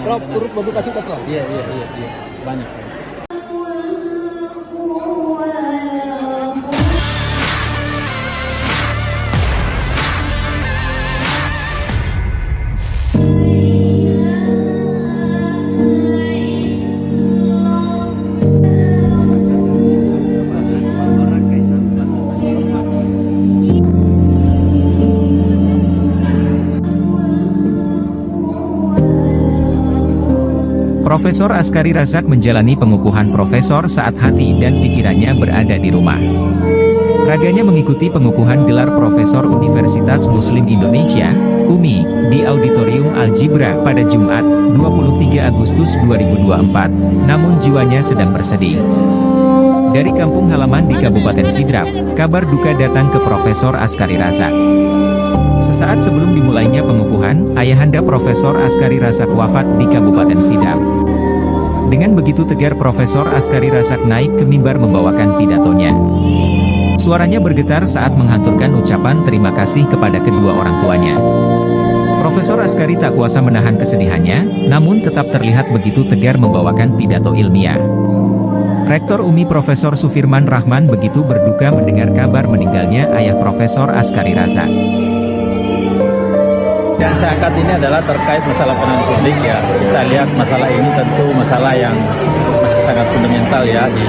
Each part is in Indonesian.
Prof, turut membuka cita, Prof. Iya. Banyak. Profesor Askari Razak menjalani pengukuhan profesor saat hati dan pikirannya berada di rumah. Raganya mengikuti pengukuhan gelar Profesor Universitas Muslim Indonesia, UMI, di Auditorium Al-Jibra pada Jumat, 23 Agustus 2024, namun jiwanya sedang bersedih. Dari kampung halaman di Kabupaten Sidrap, kabar duka datang ke Profesor Askari Razak. Sesaat sebelum dimulainya pengukuhan, ayahanda Profesor Askari Razak wafat di Kabupaten Sidrap. Dengan begitu tegar Profesor Askari Razak naik ke mimbar membawakan pidatonya. Suaranya bergetar saat menghanturkan ucapan terima kasih kepada kedua orang tuanya. Profesor Askari tak kuasa menahan kesedihannya, namun tetap terlihat begitu tegar membawakan pidato ilmiah. Rektor UMI Profesor Sufirman Rahman begitu berduka mendengar kabar meninggalnya ayah Profesor Askari Razak. Yang saya angkat ini adalah terkait masalah pelayanan publik ya. Kita lihat masalah ini tentu masalah yang masih sangat fundamental ya di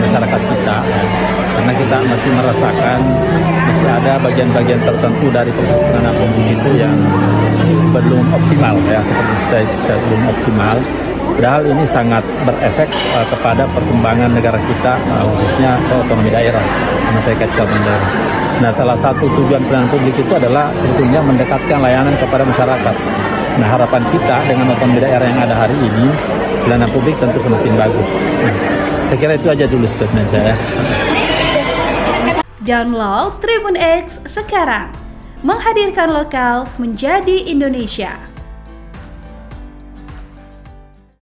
masyarakat kita. Ya. Karena kita masih merasakan masih ada bagian-bagian tertentu dari proses penanganan publik itu yang belum optimal ya, seperti saya belum optimal. Padahal ini sangat berefek kepada perkembangan negara kita, khususnya otonomi daerah. Karena saya kaitkan daerah. Nah, salah satu tujuan pelayanan publik itu adalah sebetulnya mendekatkan layanan kepada masyarakat. Nah, harapan kita dengan otonomi daerah yang ada hari ini, pelayanan publik tentu semakin bagus. Nah, saya kira itu aja dulu statement saya. Download Tribun X sekarang, menghadirkan lokal menjadi Indonesia.